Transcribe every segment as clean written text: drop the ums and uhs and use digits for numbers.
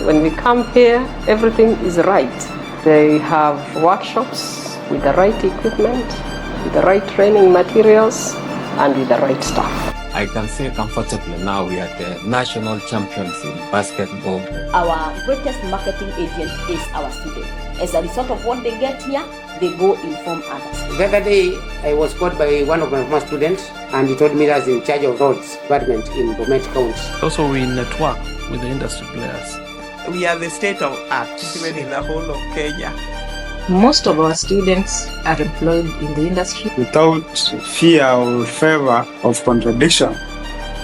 When we come here, everything is right. They have workshops with the right equipment, with the right training materials, and with the right staff. I can say comfortably now we are the national champions in basketball. Our greatest marketing agent is our student. As a result of what they get here, they go inform others. The other day, I was called by one of my former students, and he told me that he's in charge of roads department in Bomet County. Also, we network with the industry players. We are the state of art, even in the whole of Kenya. Most of our students are employed in the industry. Without fear or favor of contradiction,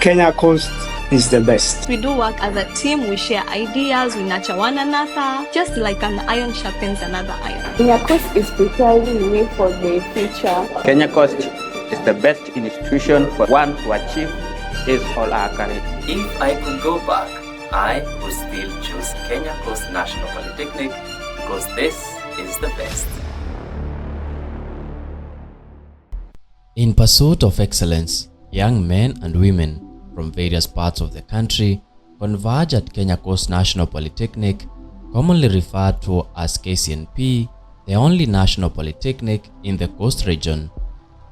Kenya Coast is the best. We do work as a team, we share ideas, we nurture one another, just like an iron sharpens another iron. Kenya Coast is preparing me for the future. Kenya Coast is the best institution for one to achieve his or her career. If I could go back, I would still choose Kenya Coast National Polytechnic because this is the best. In pursuit of excellence, young men and women from various parts of the country converge at Kenya Coast National Polytechnic, commonly referred to as KCNP, the only national polytechnic in the Coast region.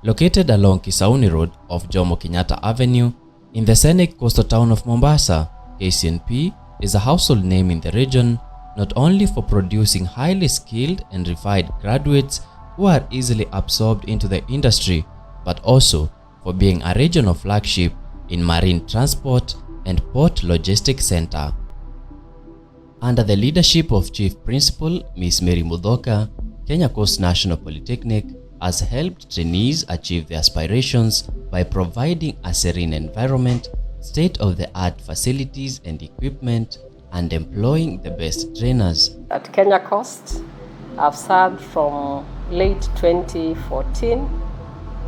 Located along Kisauni Road of Jomo Kenyatta Avenue in the scenic coastal town of Mombasa, KCNP is a household name in the region, not only for producing highly skilled and refined graduates who are easily absorbed into the industry, but also for being a regional flagship in marine transport and port logistics center. Under the leadership of Chief Principal Ms. Mary Muthoka, Kenya Coast National Polytechnic has helped trainees achieve their aspirations by providing a serene environment, state-of-the-art facilities and equipment, and employing the best trainers. At Kenya Coast, I've served from late 2014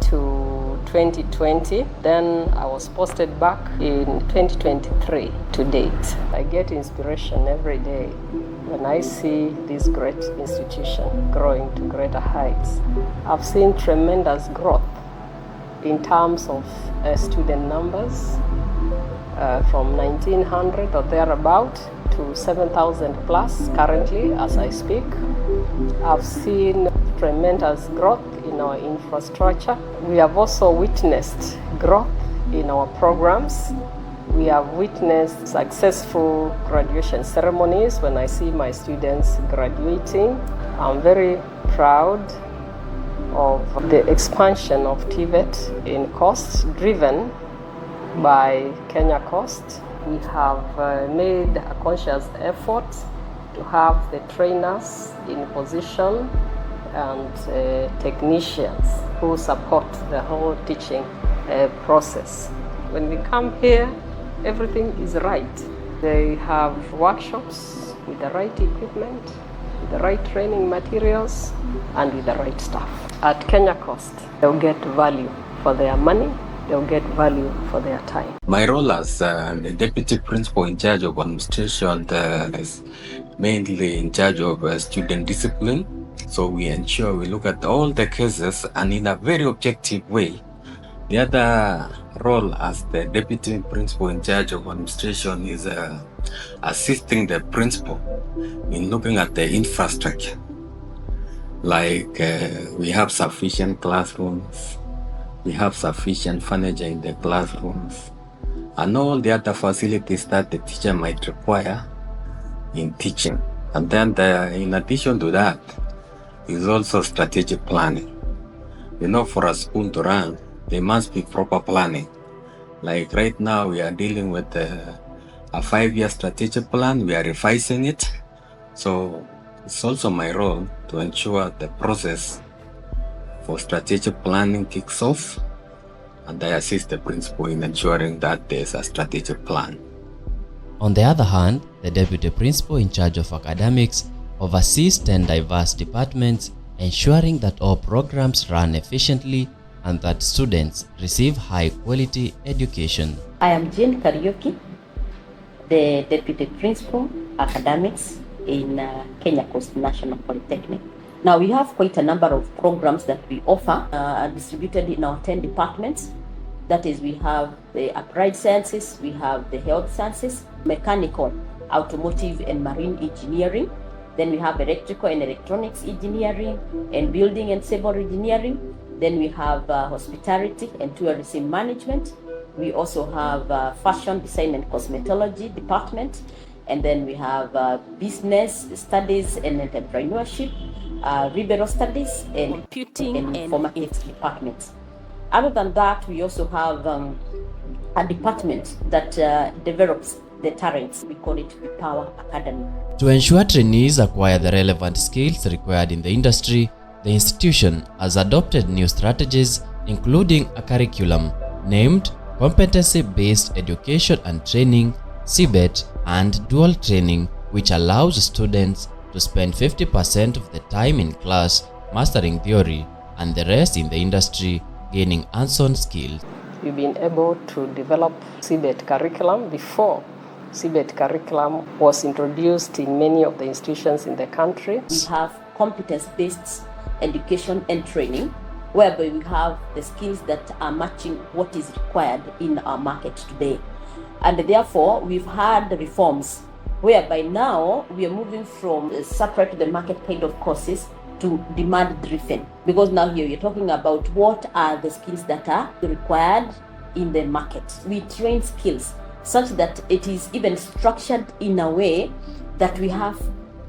to 2020. Then I was posted back in 2023 to date. I get inspiration every day when I see this great institution growing to greater heights. I've seen tremendous growth in terms of student numbers from 1900 or thereabout to 7,000 plus currently as I speak. I've seen tremendous growth in our infrastructure. We have also witnessed growth in our programs. We have witnessed successful graduation ceremonies when I see my students graduating. I'm very proud of the expansion of TVET in Coast, driven by Kenya Coast. We have made a conscious effort to have the trainers in position and technicians who support the whole teaching process. When we come here, everything is right. They have workshops with the right equipment, with the right training materials, and with the right staff. At Kenya Coast, they'll get value for their money, they'll get value for their time. My role as the Deputy Principal in charge of administration is mainly in charge of student discipline. So we ensure we look at all the cases and in a very objective way. The other role as the Deputy Principal in charge of administration is assisting the principal in looking at the infrastructure. Like we have sufficient classrooms, we have sufficient furniture in the classrooms, and all the other facilities that the teacher might require in teaching. And then in addition to that, is also strategic planning. You know, for a school to run, there must be proper planning. Like right now, we are dealing with a 5-year strategic plan. We are revising it. So it's also my role to ensure the process for strategic planning kicks off, and I assist the principal in ensuring that there's a strategic plan. On the other hand, the Deputy Principal in charge of academics oversees 10 diverse departments, ensuring that all programs run efficiently and that students receive high-quality education. I am Jane Kariuki, the Deputy Principal Academics in Kenya Coast National Polytechnic. Now we have quite a number of programs that we offer, distributed in our 10 departments. That is, we have the applied sciences, we have the health sciences, mechanical, automotive and marine engineering. Then we have electrical and electronics engineering and building and civil engineering. Then we have hospitality and tourism management. We also have fashion design and cosmetology department. And then we have business studies and entrepreneurship, liberal studies, and computing and informatics departments. Other than that, we also have a department that develops the talents. We call it the Power Academy. To ensure trainees acquire the relevant skills required in the industry, the institution has adopted new strategies, including a curriculum named Competency-Based Education and Training, CBET, and Dual Training, which allows students to spend 50% of the time in class mastering theory and the rest in the industry gaining hands-on skills. We've been able to develop CBET curriculum before CBET curriculum was introduced in many of the institutions in the country. We have competence-based education and training, whereby we have the skills that are matching what is required in our market today. And therefore, we've had reforms whereby now we are moving from separate to the market kind of courses to demand-driven. Because now here you're talking about what are the skills that are required in the market. We train skills such that it is even structured in a way that we have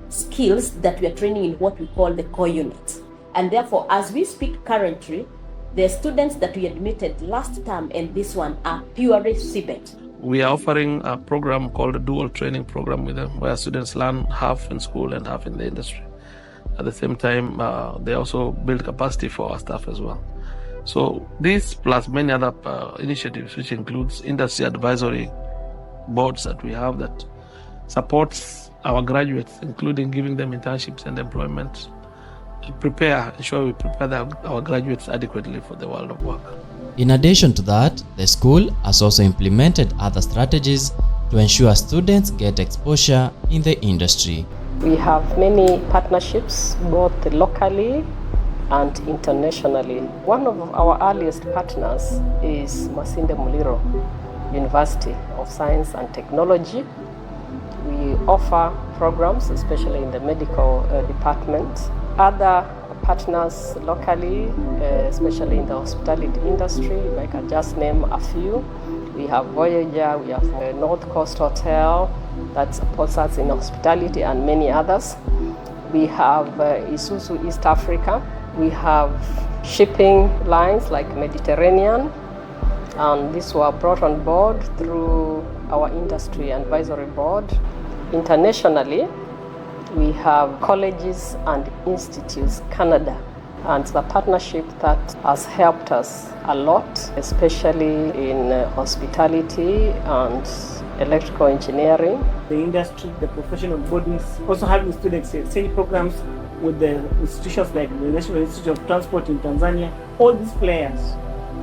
skills that we are training in what we call the core units. And therefore, as we speak currently, the students that we admitted last term and this one are purely CBET. We are offering a program called a dual training program with them, where students learn half in school and half in the industry. At the same time, they also build capacity for our staff as well. So this plus many other initiatives, which includes industry advisory boards that we have that supports our graduates, including giving them internships and employment, to ensure we prepare our graduates adequately for the world of work. In addition to that, the school has also implemented other strategies to ensure students get exposure in the industry. We have many partnerships, both locally and internationally. One of our earliest partners is Masinde Muliro University of Science and Technology. We offer programs, especially in the medical department. Other partners locally, especially in the hospitality industry, if I can just name a few. We have Voyager, we have North Coast Hotel that supports us in hospitality, and many others. We have Isuzu East Africa. We have shipping lines like Mediterranean, and these were brought on board through our industry advisory board. Internationally, we have Colleges and Institutes Canada, and the partnership that has helped us a lot, especially in hospitality and electrical engineering. The industry, the professional bodies, also having students exchange programs with the institutions like the National Institute of Transport in Tanzania. All these players,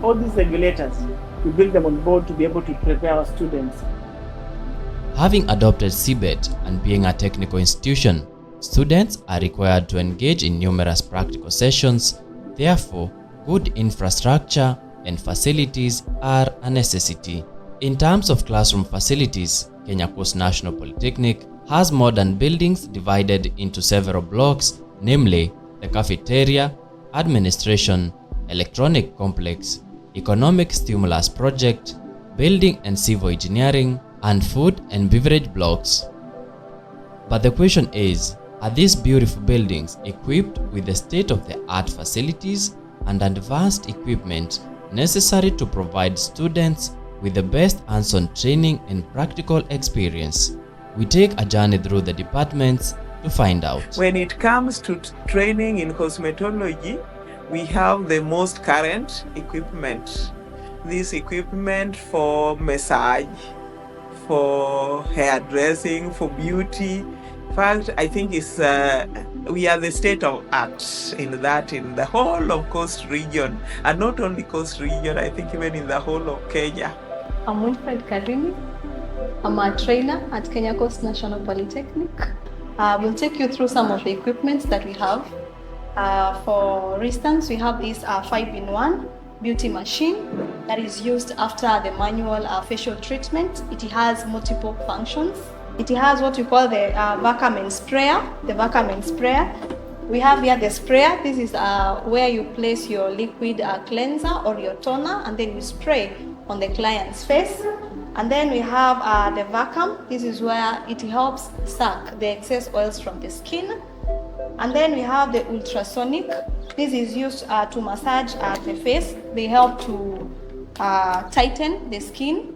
all these regulators, we bring them on board to be able to prepare our students. Having adopted CBET and being a technical institution, students are required to engage in numerous practical sessions. Therefore, good infrastructure and facilities are a necessity. In terms of classroom facilities, Kenya Coast National Polytechnic has modern buildings divided into several blocks, namely the cafeteria, administration, electronic complex, economic stimulus project, building and civil engineering, and food and beverage blocks. But the question is, are these beautiful buildings equipped with the state-of-the-art facilities and advanced equipment necessary to provide students with the best hands-on training and practical experience? We take a journey through the departments to find out. When it comes to training in cosmetology, we have the most current equipment. This equipment for massage, for hairdressing, for beauty. In fact, I think we are the state of art in that, in the whole of Coast region, and not only Coast region, I think even in the whole of Kenya. I'm Winfred Karimi. I'm a trainer at Kenya Coast National Polytechnic. We'll take you through some of the equipment that we have. For instance, we have this 5-in-1 beauty machine that is used after the manual facial treatment. It has multiple functions. It has what we call the vacuum and sprayer. The vacuum and sprayer. We have here the sprayer. This is where you place your liquid cleanser or your toner, and then you spray on the client's face. And then we have the vacuum. This is where it helps suck the excess oils from the skin. And then we have the ultrasonic. This is used to massage the face. They help to tighten the skin.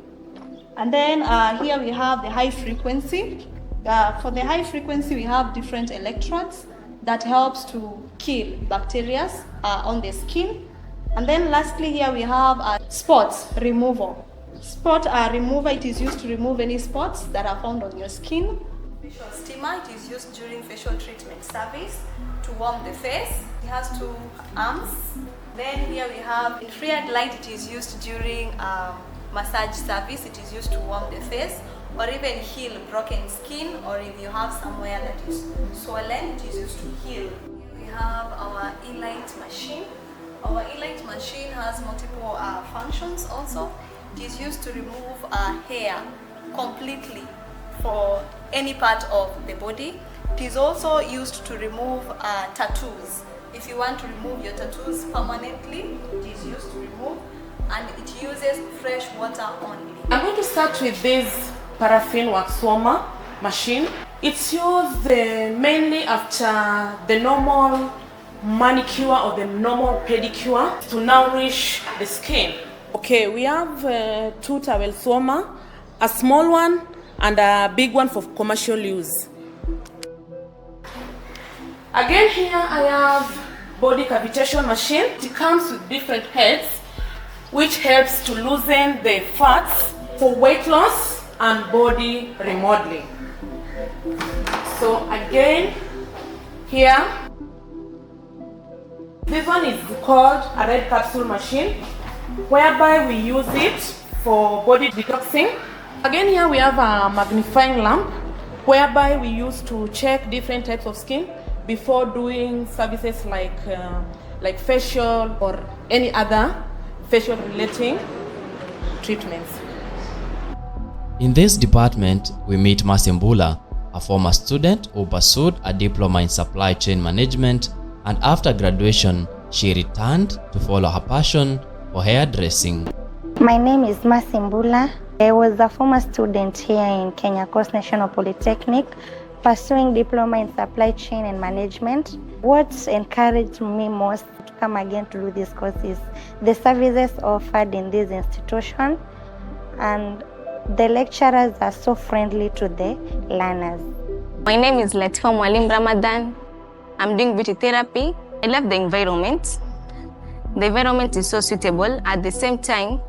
And then here we have the high frequency. For the high frequency, we have different electrodes that helps to kill bacteria on the skin. And then lastly here we have spots removal. Spot remover, it is used to remove any spots that are found on your skin. Facial steamer, it is used during facial treatment service to warm the face. It has 2 arms. Then here we have infrared light, it is used during massage service. It is used to warm the face or even heal broken skin, or if you have somewhere that is swollen, it is used to heal. We have our e-light machine. Our e-light machine has multiple functions also. It is used to remove hair completely for any part of the body. It is also used to remove tattoos. If you want to remove your tattoos permanently, it is used to remove, and it uses fresh water only. I'm going to start with this paraffin wax warmer machine. It's used mainly after the normal manicure or the normal pedicure to nourish the skin. Okay, we have 2 towel warmer, a small one and a big one for commercial use. Again here I have body cavitation machine. It comes with different heads which helps to loosen the fats for weight loss and body remodeling. So again here, this one is called a red capsule machine, whereby we use it for body detoxing. Again here we have a magnifying lamp, whereby we use to check different types of skin before doing services like facial or any other facial relating treatments. In this department, we meet Masimbula, a former student who pursued a diploma in supply chain management, and after graduation, she returned to follow her passion for hairdressing. My name is Masimbula. I was a former student here in Kenya Coast National Polytechnic, pursuing diploma in supply chain and management. What encouraged me most to come again to do this course is the services offered in this institution, and the lecturers are so friendly to the learners. My name is Latifa Mwalim Ramadan. I'm doing beauty therapy. I love the environment. The environment is so suitable. At the same time,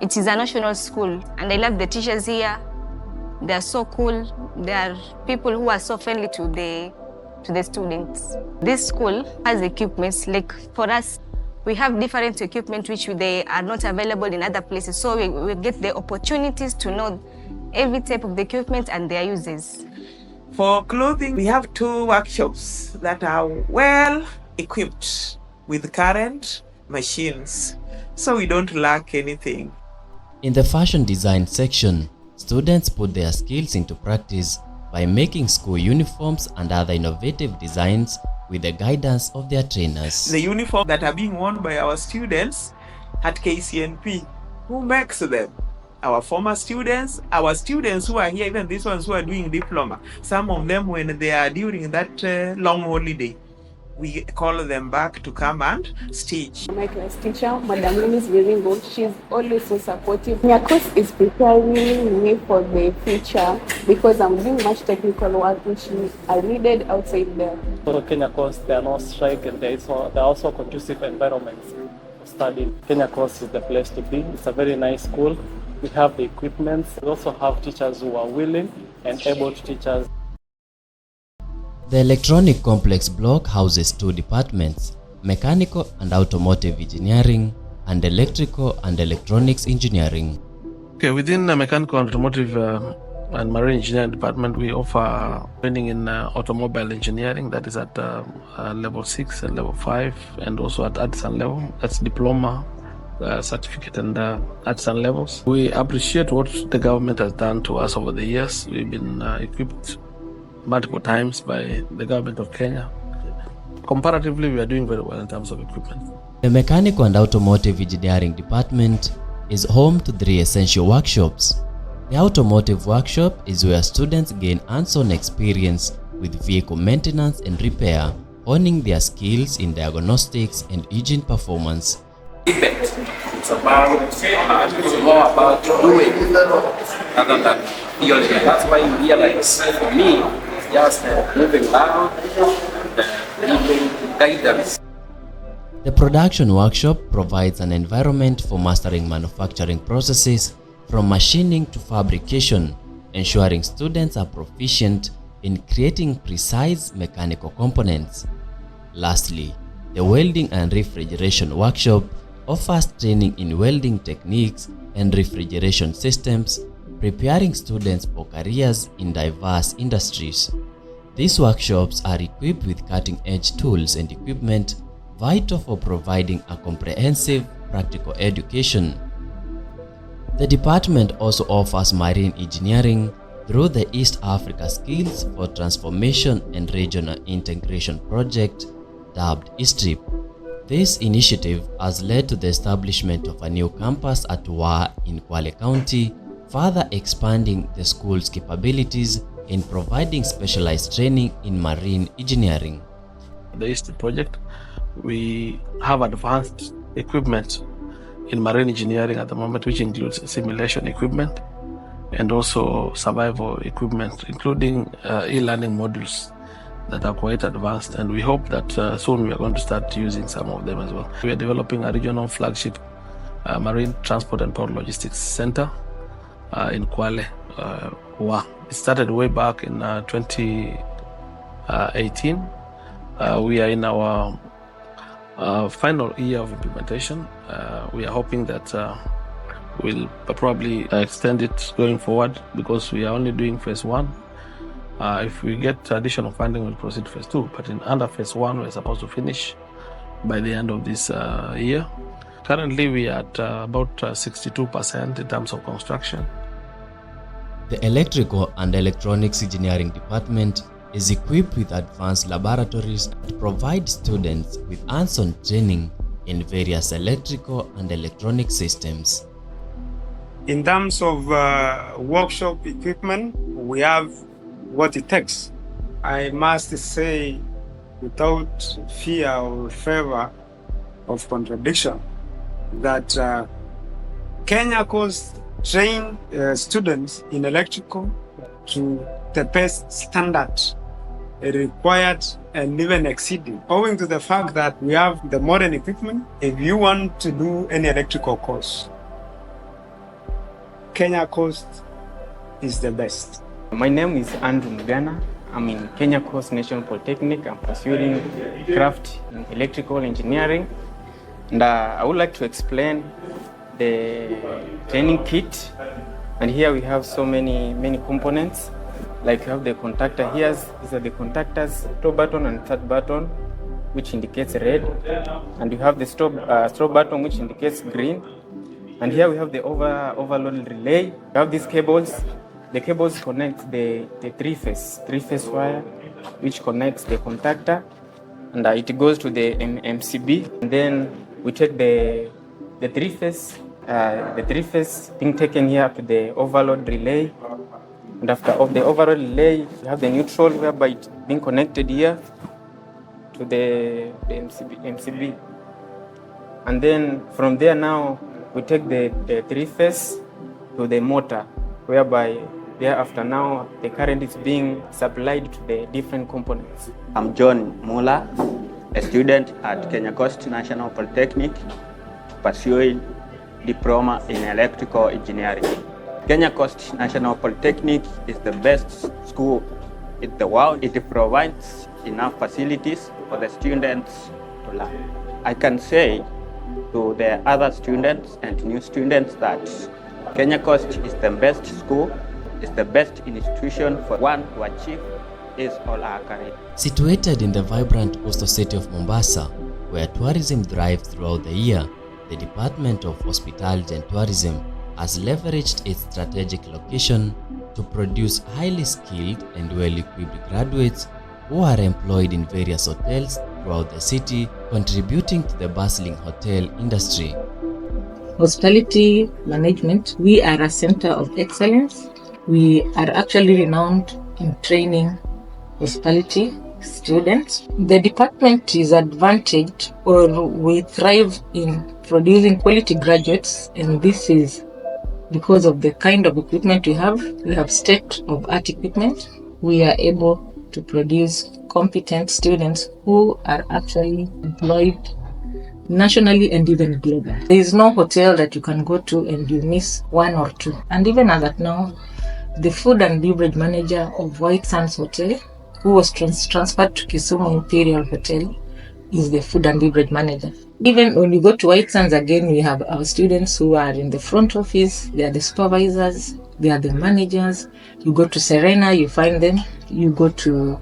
it is a national school, and I love the teachers here. They are so cool. They are people who are so friendly to the students. This school has equipments. Like for us, we have different equipment which they are not available in other places. So we get the opportunities to know every type of the equipment and their uses. For clothing, we have 2 workshops that are well equipped with current machines, so we don't lack anything. In the fashion design section, students put their skills into practice by making school uniforms and other innovative designs with the guidance of their trainers. The uniforms that are being worn by our students at KCNP, who makes them? Our former students, our students who are here, even these ones who are doing diploma. Some of them, when they are during that long holiday, we call them back to come and stitch. My class teacher, Madam Lynn, is very good. She's always so supportive. My course is preparing me for the future because I'm doing much technical work which I needed outside there. For Kenya Coast, there are no strike, and there are also conducive environments for studying. Kenya Coast is the place to be. It's a very nice school. We have the equipment. We also have teachers who are willing and able to teach us. The electronic complex block houses 2 departments, mechanical and automotive engineering, and electrical and electronics engineering. Okay, within the mechanical and automotive and marine engineering department, we offer training in automobile engineering, that is at level 6 and level 5, and also at artisan level, that's diploma. certificate and artisan levels. We appreciate what the government has done to us over the years. We've been equipped multiple times by the government of Kenya. Comparatively, we are doing very well in terms of equipment. The Mechanical and Automotive Engineering Department is home to 3 essential workshops. The Automotive Workshop is where students gain hands-on experience with vehicle maintenance and repair, honing their skills in diagnostics and engine performance. It's more about doing rather than theory. That's why you realize, for me, it's just moving around, giving guidance. The Production Workshop provides an environment for mastering manufacturing processes from machining to fabrication, ensuring students are proficient in creating precise mechanical components. Lastly, the Welding and Refrigeration Workshop offers training in welding techniques and refrigeration systems, preparing students for careers in diverse industries. These workshops are equipped with cutting-edge tools and equipment vital for providing a comprehensive practical education. The department also offers marine engineering through the East Africa Skills for Transformation and Regional Integration project, dubbed ESTRIP. This initiative has led to the establishment of a new campus at Wa in Kwale County, further expanding the school's capabilities in providing specialized training in marine engineering. The ESTRIP project, we have advanced equipment in marine engineering at the moment, which includes simulation equipment and also survival equipment, including e-learning modules that are quite advanced, and we hope that soon we are going to start using some of them as well. We are developing a regional flagship marine transport and port logistics center in Kwale, Wa. It started way back in 2018. We are in our final year of implementation. We are hoping that we'll probably extend it going forward because we are only doing phase 1. If we get additional funding, we'll proceed phase 2. But under phase 1, we're supposed to finish by the end of this year. Currently, we are at about 62% in terms of construction. The Electrical and Electronics Engineering Department is equipped with advanced laboratories that provide students with hands-on training in various electrical and electronic systems. In terms of workshop equipment, we have what it takes. I must say, without fear or favor of contradiction, that Kenya Coast train students in electrical to the best standard required and even exceeding, owing to the fact that we have the modern equipment. If you want to do any electrical course, Kenya Coast is the best. My name is Andrew Mugana. I'm in Kenya Coast National Polytechnic. I'm pursuing craft in electrical engineering. And I would like to explain the training kit. And here we have so many components. Like you have the contactor here. These are the contactors, top button and third button, which indicates red. And you have the stop button, which indicates green. And here we have the overload relay. You have these cables. The cables connect the three-phase wire, which connects the contactor, and it goes to the MCB. And then we take the three-phase being taken here to the overload relay. And after the overload relay, we have the neutral, whereby it's being connected here to the MCB. And then from there now, we take the three-phase to the motor, whereby thereafter now the current is being supplied to the different components. I'm John Muller, a student at Kenya Coast National Polytechnic, pursuing diploma in electrical engineering. Kenya Coast National Polytechnic is the best school in the world. It provides enough facilities for the students to learn. I can say to the other students and new students that Kenya Coast is the best school, is the best institution for one to achieve his or her career. Situated in the vibrant coastal city of Mombasa, where tourism thrives throughout the year, the Department of Hospitality and Tourism has leveraged its strategic location to produce highly skilled and well-equipped graduates who are employed in various hotels throughout the city, contributing to the bustling hotel industry. Hospitality management, we are a center of excellence. We are actually renowned in training hospitality students. The department is advantaged, or we thrive in producing quality graduates, and this is because of the kind of equipment we have. We have state-of-art equipment. We are able to produce competent students who are actually employed nationally and even global. There is no hotel that you can go to and you miss one or two. And even as at now, the food and beverage manager of White Sands Hotel, who was transferred to Kisumu Imperial Hotel, is the food and beverage manager. Even when you go to White Sands again, we have our students who are in the front office. They are the supervisors, they are the managers. You go to Serena, you find them. You go to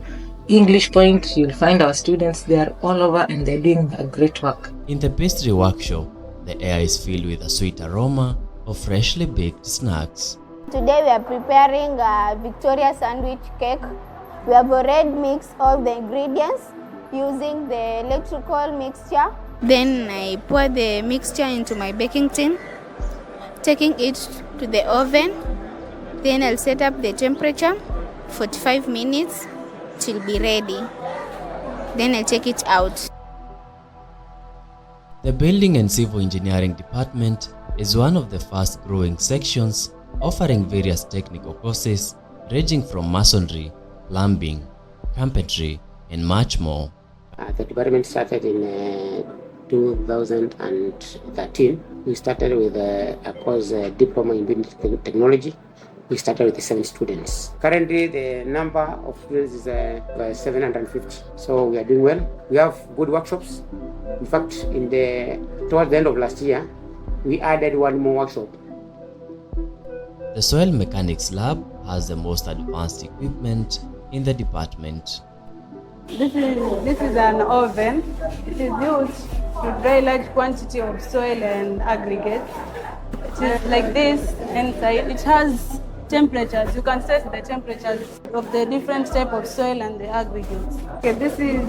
English Point, you'll find our students. They are all over and they're doing a great work. In the pastry workshop, the air is filled with a sweet aroma of freshly baked snacks. Today we are preparing a Victoria sandwich cake. We have already mixed all the ingredients using the electrical mixture. Then I pour the mixture into my baking tin, taking it to the oven. Then I'll set up the temperature, 45 minutes till be ready. Then I'll take it out. The Building and Civil Engineering Department is one of the fast-growing sections, offering various technical courses ranging from masonry, plumbing, carpentry, and much more. The department started in 2013. We started with a course diploma in building technology. We started with 7 students. Currently, the number of students is 750. So we are doing well. We have good workshops. In fact, towards the end of last year, we added one more workshop. The Soil Mechanics Lab has the most advanced equipment in the department. This is an oven. It is used to dry large quantity of soil and aggregates. It is like this inside. It has temperatures. You can set the temperatures of the different type of soil and the aggregates. Okay, this is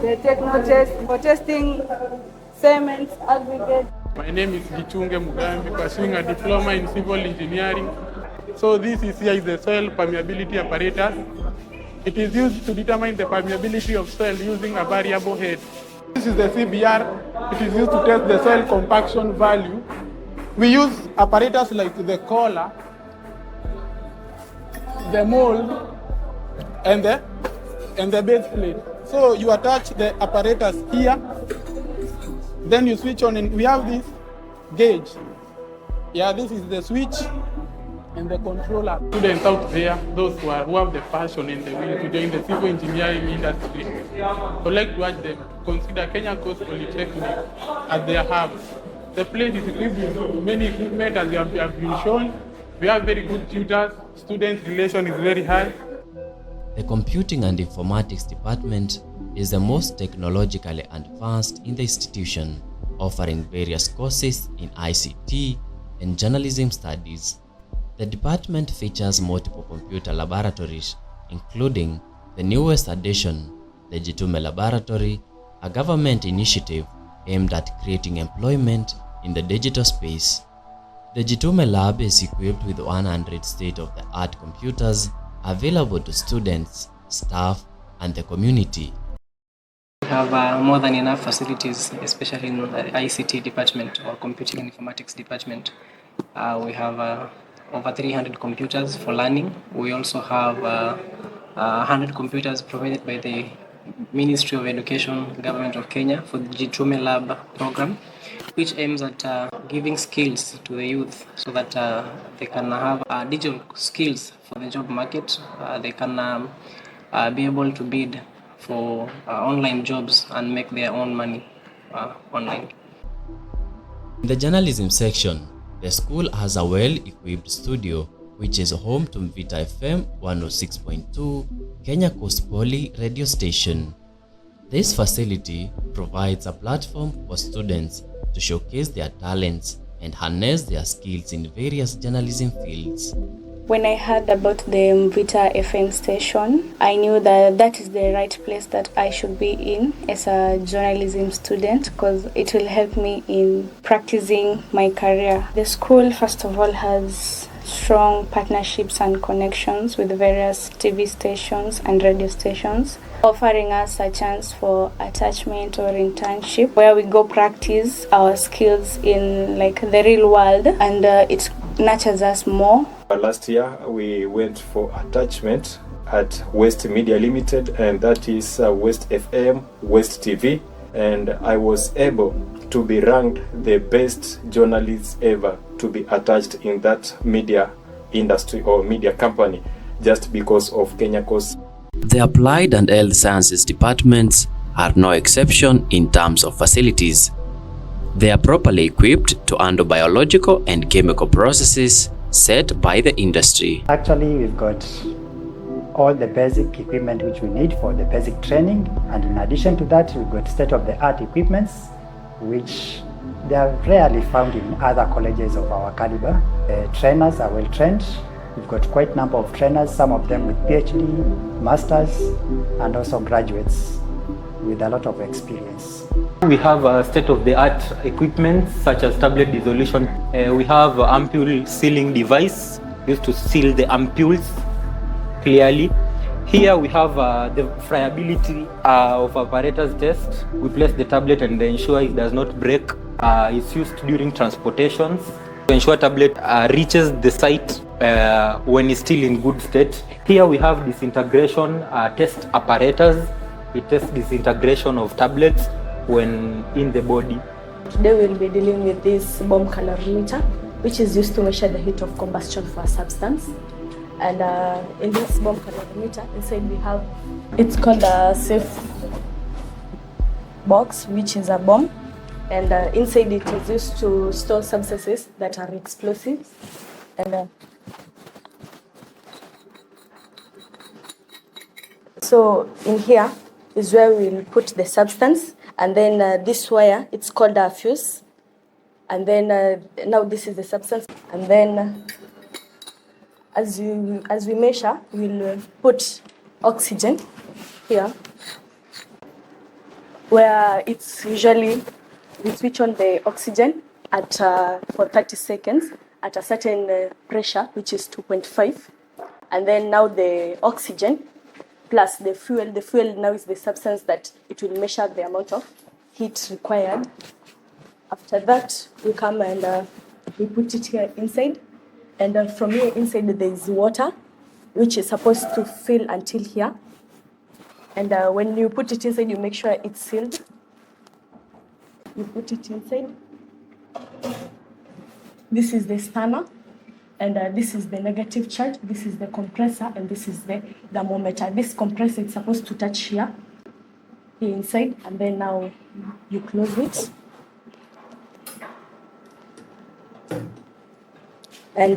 the techno test for testing cements, aggregates. My name is Gichunge Mugambi, pursuing a diploma in civil engineering. So this is the soil permeability apparatus. It is used to determine the permeability of soil using a variable head. This is the CBR. It is used to test the soil compaction value. We use apparatus like the collar, the mold, and the base plate. So you attach the apparatus here, then you switch on, and we have this gauge. Yeah, this is the switch and the controller. Students out there, those who have the passion and the will to join the civil engineering industry, I'd like to urge them to consider Kenya Coast Polytechnic as their hub. The place is equipped with many equipment, as you have been shown. We have very good tutors. Student relation is very high. The Computing and Informatics Department is the most technologically advanced in the institution, offering various courses in ICT and journalism studies. The department features multiple computer laboratories, including the newest addition, the Gitume Laboratory, a government initiative aimed at creating employment in the digital space. The Gitume Lab is equipped with 100 state-of-the-art computers available to students, staff, and the community. We have more than enough facilities, especially in the ICT department or Computing and Informatics department. We have over 300 computers for learning. We also have 100 computers provided by the Ministry of Education, Government of Kenya for the Gitume Lab program, which aims at giving skills to the youth so that they can have digital skills for the job market. They can be able to bid for online jobs and make their own money online. In the journalism section, the school has a well-equipped studio which is home to Mvita FM 106.2, Kenya Coast Poly radio station. This facility provides a platform for students to showcase their talents and harness their skills in various journalism fields. When I heard about the Mvita FM station, I knew that that is the right place that I should be in as a journalism student, because it will help me in practicing my career. The school, first of all, has strong partnerships and connections with various TV stations and radio stations, offering us a chance for attachment or internship where we go practice our skills in like the real world, and it nurtures us more. Last year we went for attachment at West Media Limited, and that is West FM, West TV, and I was able to be ranked the best journalist ever to be attached in that media industry or media company just because of Kenya Coast. The Applied and Health Sciences departments are no exception in terms of facilities. They are properly equipped to handle biological and chemical processes set by the industry. Actually, we've got all the basic equipment which we need for the basic training, and in addition to that, we've got state-of-the-art equipments which they are rarely found in other colleges of our caliber. Trainers are well trained. We've got quite a number of trainers, some of them with PhD, masters, and also graduates with a lot of experience. We have state-of-the-art equipment such as tablet dissolution. We have ampule sealing device used to seal the ampules clearly. Here we have the friability of apparatus test. We place the tablet and ensure it does not break. It's used during transportations to ensure tablet reaches the site when it's still in good state. Here we have disintegration test apparatus. It tests disintegration of tablets when in the body. Today we'll be dealing with this bomb calorimeter, which is used to measure the heat of combustion for a substance. And in this bomb calorimeter, inside we have, it's called a safe box, which is a bomb. And inside it is used to store substances that are explosives. And so in here is where we'll put the substance. And then this wire, it's called a fuse. And then now this is the substance. And then as we measure, we'll put oxygen here, where it's usually, we switch on the oxygen at for 30 seconds at a certain pressure, which is 2.5. And then now the oxygen plus the fuel now is the substance that it will measure the amount of heat required. After that, we come and we put it here inside. And from here inside there is water, which is supposed to fill until here. And when you put it inside, you make sure it's sealed. You put it inside. This is the spanner. And this is the negative charge, this is the compressor, and this is the thermometer. This compressor is supposed to touch here inside, and then now you close it. And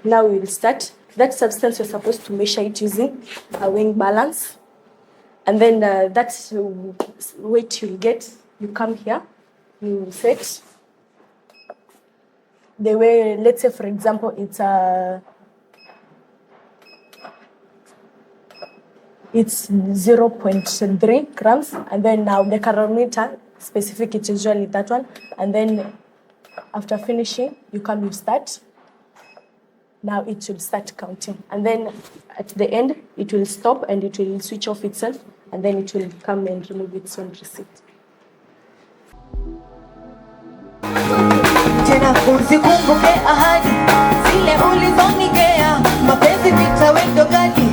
now we'll start. That substance you're supposed to measure it using a weighing balance. And then that's weight you'll get. You come here, you set. The way, let's say for example, it's 0.3 grams, and then now the calorimeter specific, it's usually that one. And then after finishing, you come, you start. Now it should start counting, and then at the end it will stop and it will switch off itself, and then it will come and remove its own receipt. Tena usikumbuke ahadi zile ulizonigea, mapenzi vita wendo gani,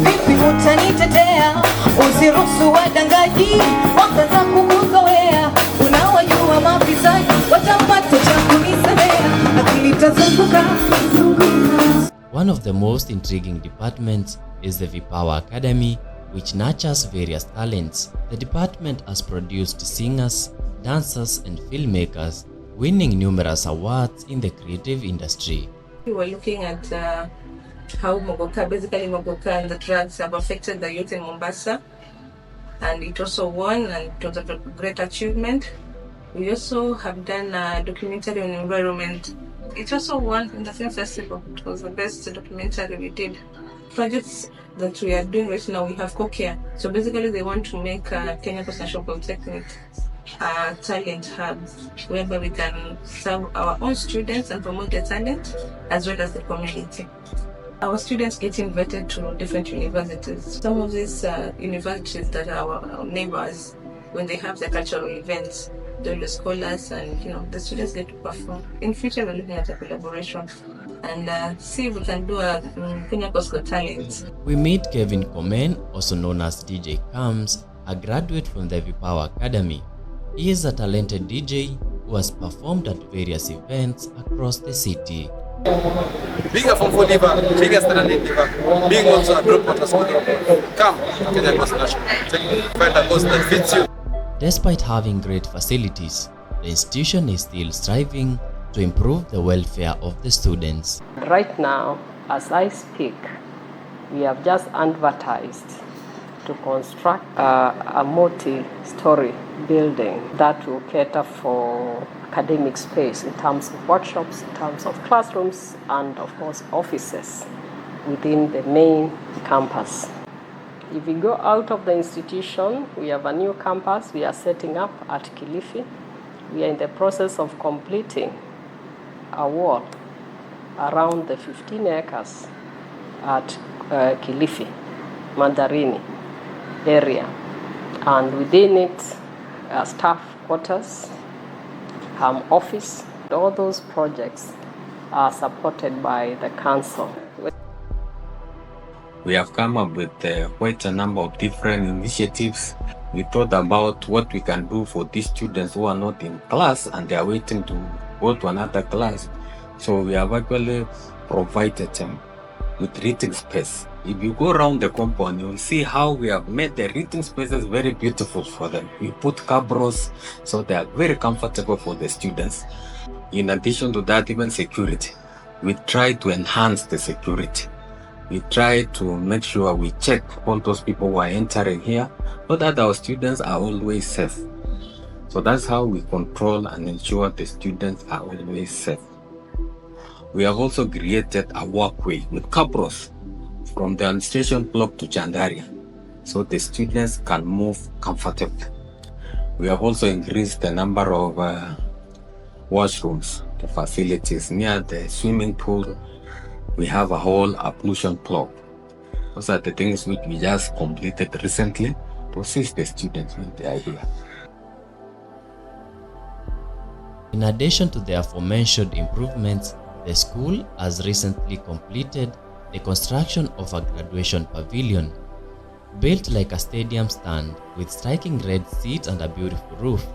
vipi utanitetea, usiruhusu wadangaji wakaanza kukuzoea, unawajua mafisadi watapata cha kunisemea, akili tazunguka. One of the most intriguing departments is the Vipawa Academy, which nurtures various talents. The department has produced singers, dancers, and filmmakers, winning numerous awards in the creative industry. We were looking at how Muthoka and the drugs have affected the youth in Mombasa, and it also won, and it was a great achievement. We also have done a documentary on environment. It also won in the film festival. It was the best documentary we did. Projects that we are doing right now, we have co-care. So basically they want to make Kenya Coast National Polytechnic a talent hub, whereby we can serve our own students and promote their talent as well as the community. Our students get invited to different universities. Some of these universities that are our neighbors, when they have their cultural events, the scholars and the students get to perform. In future, we're looking at a collaboration and see if we can do a Kenya Coast Got Talent. We meet Kevin Komen, also known as DJ Kams, a graduate from the V-Power Academy. He is a talented DJ who has performed at various events across the city. Being a Form 4 leaver, being a student leaver, being also a dropout as well. Come to Kenya Coast National. Find a course that fits you. Despite having great facilities, the institution is still striving to improve the welfare of the students. Right now, as I speak, we have just advertised to construct a multi-story building that will cater for academic space in terms of workshops, in terms of classrooms, and of course offices within the main campus. If we go out of the institution, we have a new campus we are setting up at Kilifi. We are in the process of completing a wall around the 15 acres at Kilifi, Mandarini area, and within it staff quarters, office. All those projects are supported by the council. We have come up with quite a number of different initiatives. We thought about what we can do for these students who are not in class and they are waiting to go to another class. So we have actually provided them with reading space. If you go around the compound, you'll see how we have made the reading spaces very beautiful for them. We put cabros, so they are very comfortable for the students. In addition to that, even security. We try to enhance the security. We try to make sure we check all those people who are entering here, so that our students are always safe. So that's how we control and ensure the students are always safe. We have also created a walkway with cabros from the administration block to Chandaria, so the students can move comfortably. We have also increased the number of washrooms, the facilities near the swimming pool. We have a whole ablution club. Those are the things which we just completed recently to assist the students when they are here. In addition to the aforementioned improvements, the school has recently completed the construction of a graduation pavilion. Built like a stadium stand with striking red seats and a beautiful roof,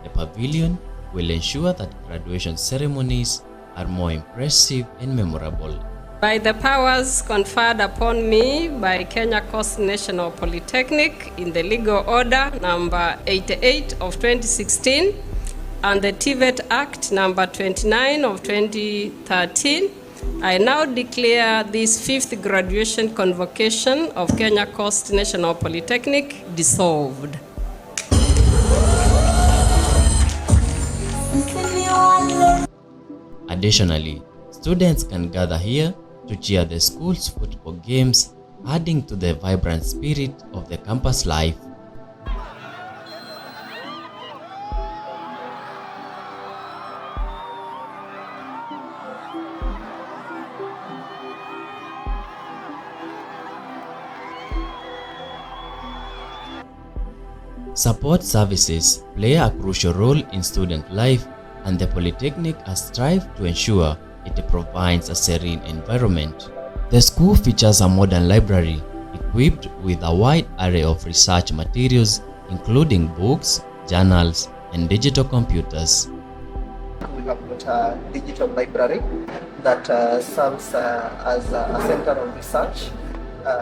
the pavilion will ensure that graduation ceremonies are more impressive and memorable. By the powers conferred upon me by Kenya Coast National Polytechnic in the Legal Order number 88 of 2016 and the TVET Act number 29 of 2013, I now declare this 5th graduation convocation of Kenya Coast National Polytechnic dissolved. Additionally, students can gather here to cheer the school's football games, adding to the vibrant spirit of the campus life. Support services play a crucial role in student life, and the Polytechnic has strived to ensure it provides a serene environment. The school features a modern library equipped with a wide array of research materials, including books, journals, and digital computers. We have got a digital library that serves as a center of research.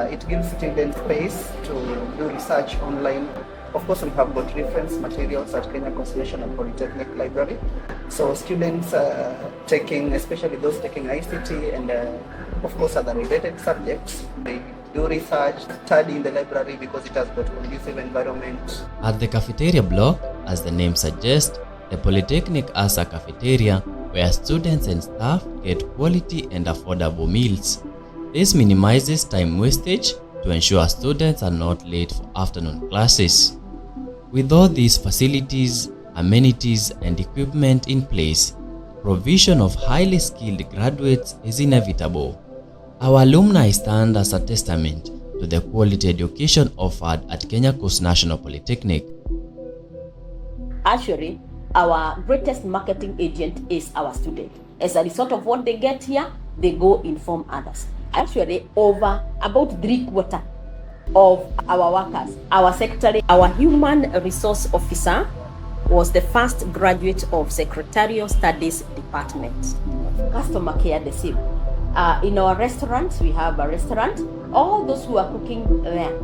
It gives students space to do research online. Of course, we have got reference materials at Kenya Coast National Polytechnic Library. So students taking, especially those taking ICT and of course other related subjects, they do research, study in the library because it has got conducive environment. At the cafeteria block, as the name suggests, The Polytechnic has a cafeteria where students and staff get quality and affordable meals. This minimizes time wastage to ensure students are not late for afternoon classes. With all these facilities, amenities, and equipment in place, provision of highly skilled graduates is inevitable. Our alumni stand as a testament to the quality education offered at Kenya Coast National Polytechnic. Actually, our greatest marketing agent is our student. As a result of what they get here, they go inform others. Actually, over about 3/4 of our workers, our secretary, our human resource officer was the first graduate of Secretarial Studies Department. Customer care the same. In our restaurants, we have a restaurant. All those who are cooking there,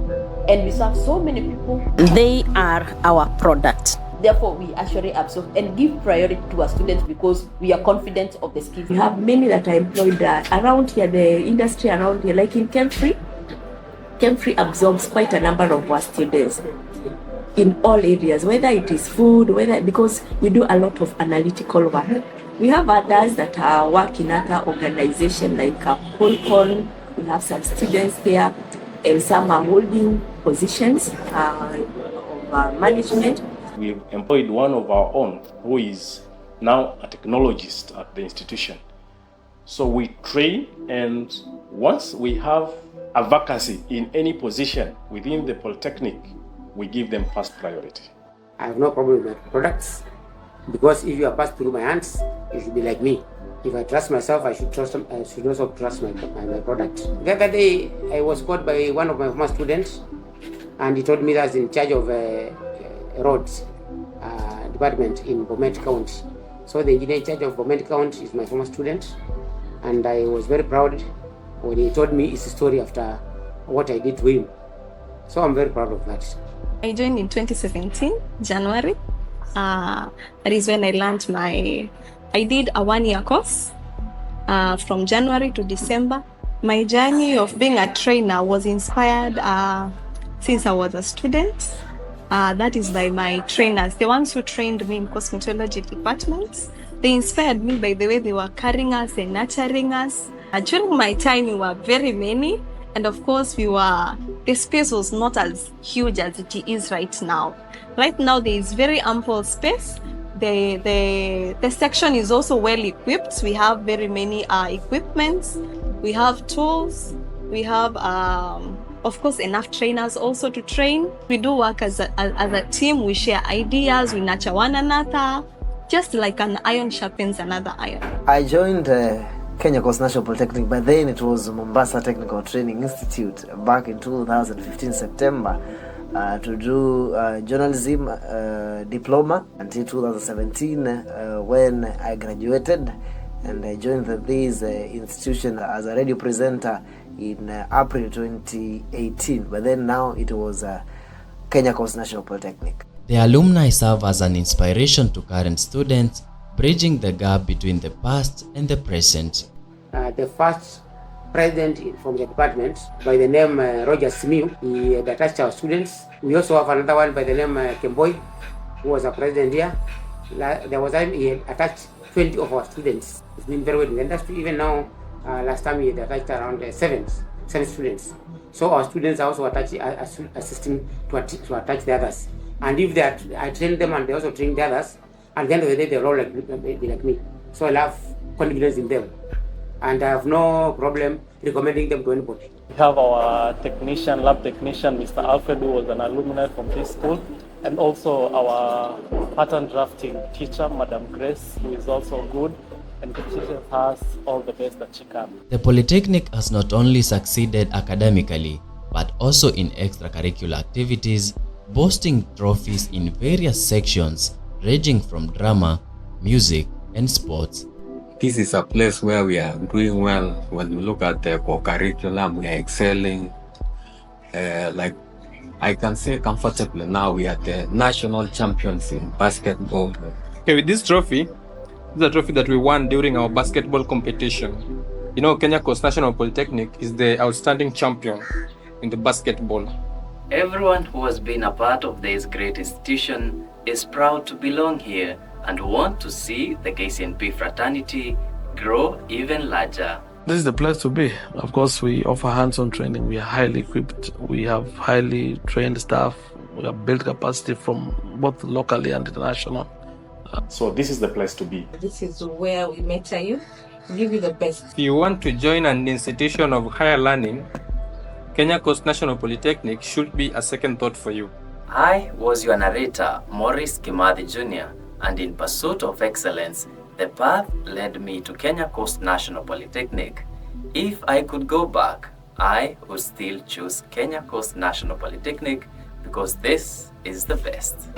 and we serve so many people, they are our product. Therefore, we actually absorb and give priority to our students because we are confident of the skills. We have many that are employed around here, the industry around here, like in Kemfree. Kemfree absorbs quite a number of our students in all areas, whether it is food, because we do a lot of analytical work. We have others that work in other organizations like Polcon. We have some students there, and some are holding positions of management. We've employed one of our own who is now a technologist at the institution. So we train, and once we have a vacancy in any position within the Polytechnic, we give them first priority. I have no problem with my products, because if you are passed through my hands, you should be like me. If I trust myself, I should also trust my product. The other day, I was called by one of my former students, and he told me that I was in charge of roads department in Bomet County. So the engineer in charge of Bomet County is my former student, and I was very proud when he told me his story after what I did to him. So I'm very proud of that. I joined in 2017, January. That is when I learned I did a 1-year course from January to December. My journey of being a trainer was inspired since I was a student. That is by my trainers, the ones who trained me in cosmetology departments. They inspired me by the way they were carrying us and nurturing us. During my time, we were very many. And of course, the space was not as huge as it is right now. Right now, there is very ample space. The section is also well equipped. We have very many equipments. We have tools. We have, of course, enough trainers also to train. We do work as a team. We share ideas. We nurture one another. Just like an iron sharpens another iron. I joined Kenya Coast National Polytechnic, but then it was Mombasa Technical Training Institute back in 2015 September to do journalism diploma until 2017 when I graduated, and I joined this institution as a radio presenter in April 2018, but then now it was Kenya Coast National Polytechnic. The alumni serve as an inspiration to current students, bridging the gap between the past and the present. The first president from the department by the name Roger Simiu, he had attached our students. We also have another one by the name Kemboy, who was a president here. There was time he had attached 20 of our students. It's been very well in the industry. Even now, last time he had attached around seven students. So our students are also assisting to attach the others. And if I train them and they also train the others, at the end of the day, they're all be like me. So I have confidence in them. And I have no problem recommending them to anybody. We have our lab technician, Mr. Alfred, who was an alumni from this school, and also our pattern drafting teacher, Madam Grace, who is also good and teaches us all the best that she can. The Polytechnic has not only succeeded academically, but also in extracurricular activities, boasting trophies in various sections ranging from drama, music, and sports. This is a place where we are doing well. When we look at the curriculum, we are excelling. Like I can say comfortably now, we are the national champions in basketball. Okay, with this is a trophy that we won during our basketball competition. You know, Kenya Coast National Polytechnic is the outstanding champion in the basketball. Everyone who has been a part of this great institution is proud to belong here and want to see the KCNP fraternity grow even larger. This is the place to be. Of course, we offer hands-on training. We are highly equipped. We have highly trained staff. We have built capacity from both locally and international. So this is the place to be. This is where we mentor you, give you the best. If you want to join an institution of higher learning, Kenya Coast National Polytechnic should be a second thought for you. I was your narrator, Maurice Kimathi Jr., and in pursuit of excellence, the path led me to Kenya Coast National Polytechnic. If I could go back, I would still choose Kenya Coast National Polytechnic because this is the best.